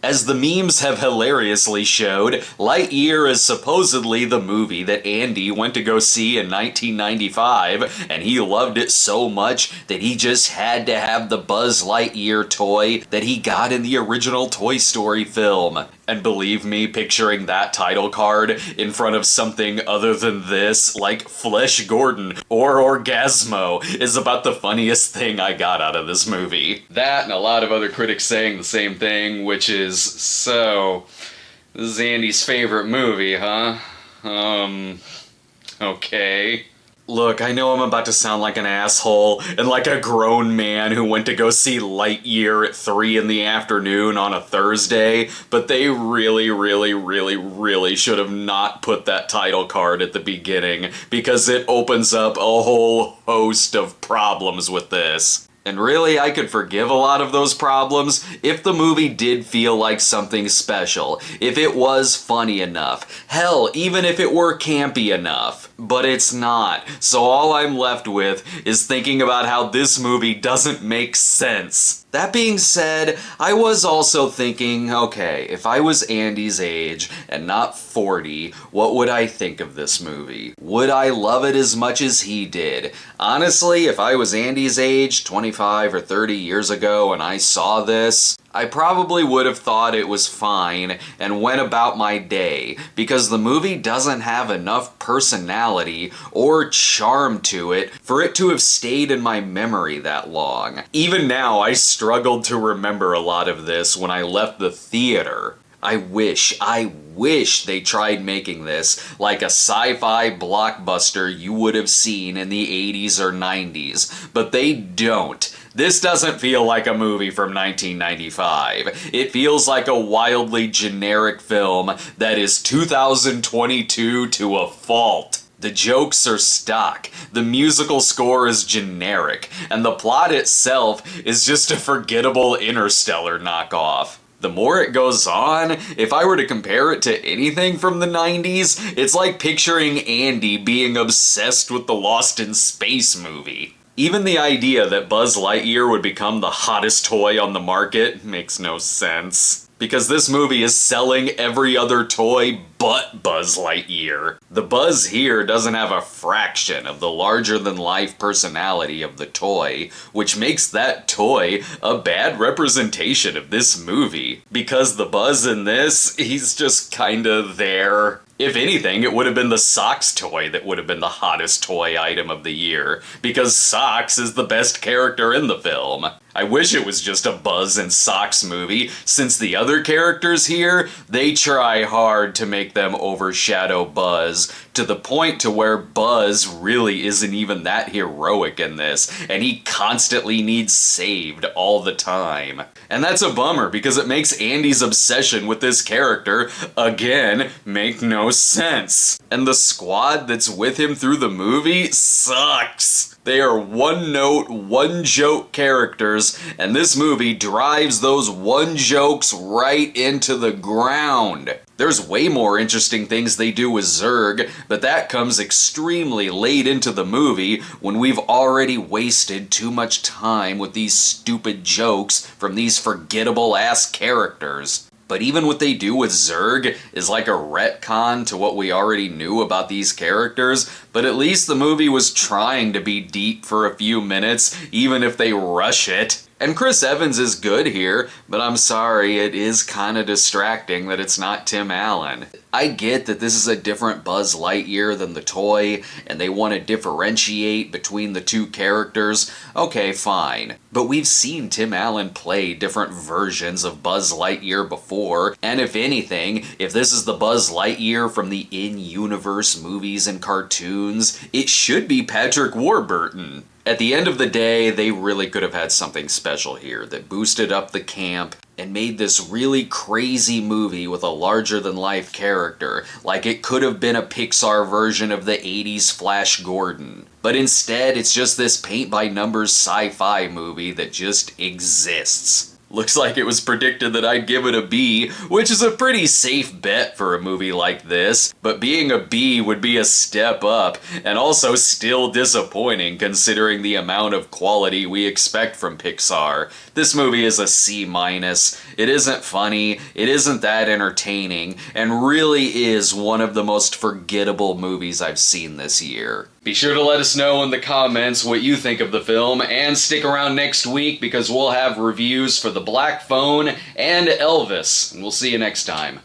As the memes have hilariously showed, Lightyear is supposedly the movie that Andy went to go see in 1995, and he loved it so much that he just had to have the Buzz Lightyear toy that he got in the original Toy Story film. And believe me, picturing that title card in front of something other than this, like Flesh Gordon or Orgasmo, is about the funniest thing I got out of this movie. That and a lot of other critics saying the same thing, which is, so, this is Andy's favorite movie, huh? Okay. Look, I know I'm about to sound like an asshole and like a grown man who went to go see Lightyear at 3 in the afternoon on a Thursday, but they really should have not put that title card at the beginning, because it opens up a whole host of problems with this. And really, I could forgive a lot of those problems if the movie did feel like something special, if it was funny enough, hell, even if it were campy enough. But it's not, so all I'm left with is thinking about how this movie doesn't make sense. That being said, I was also thinking, okay, if I was Andy's age and not 40, what would I think of this movie? Would I love it as much as he did? Honestly, if I was Andy's age 25 or 30 years ago and I saw this, I probably would have thought it was fine and went about my day, because the movie doesn't have enough personality or charm to it for it to have stayed in my memory that long. Even now, I struggled to remember a lot of this when I left the theater. I wish they tried making this like a sci-fi blockbuster you would have seen in the 80s or 90s, but they don't. This doesn't feel like a movie from 1995. It feels like a wildly generic film that is 2022 to a fault. The jokes are stock, the musical score is generic, and the plot itself is just a forgettable Interstellar knockoff. The more it goes on, if I were to compare it to anything from the 90s, it's like picturing Andy being obsessed with the Lost in Space movie. Even the idea that Buzz Lightyear would become the hottest toy on the market makes no sense, because this movie is selling every other toy but Buzz Lightyear. The Buzz here doesn't have a fraction of the larger-than-life personality of the toy, which makes that toy a bad representation of this movie. Because the Buzz in this, he's just kinda there. If anything, it would have been the Socks toy that would have been the hottest toy item of the year, because Socks is the best character in the film. I wish it was just a Buzz and Socks movie, since the other characters here, they try hard to make them overshadow Buzz, to the point to where Buzz really isn't even that heroic in this, and he constantly needs saved all the time. And that's a bummer, because it makes Andy's obsession with this character, again, make no sense. And the squad that's with him through the movie sucks. They are one-note, one-joke characters, and this movie drives those one jokes right into the ground. There's way more interesting things they do with Zurg, but that comes extremely late into the movie when we've already wasted too much time with these stupid jokes from these forgettable-ass characters. But even what they do with Zurg is like a retcon to what we already knew about these characters, but at least the movie was trying to be deep for a few minutes, even if they rush it. And Chris Evans is good here, but I'm sorry, it is kinda distracting that it's not Tim Allen. I get that this is a different Buzz Lightyear than the toy, and they want to differentiate between the two characters. Okay, fine. But we've seen Tim Allen play different versions of Buzz Lightyear before, and if anything, if this is the Buzz Lightyear from the in-universe movies and cartoons, it should be Patrick Warburton. At the end of the day, they really could have had something special here that boosted up the camp and made this really crazy movie with a larger-than-life character, like it could have been a Pixar version of the 80s Flash Gordon. But instead, it's just this paint-by-numbers sci-fi movie that just exists. Looks like it was predicted that I'd give it a B, which is a pretty safe bet for a movie like this, but being a B would be a step up, and also still disappointing considering the amount of quality we expect from Pixar. This movie is a C-. It isn't funny, it isn't that entertaining, and really is one of the most forgettable movies I've seen this year. Be sure to let us know in the comments what you think of the film, and stick around next week because we'll have reviews for The Black Phone and Elvis, and we'll see you next time.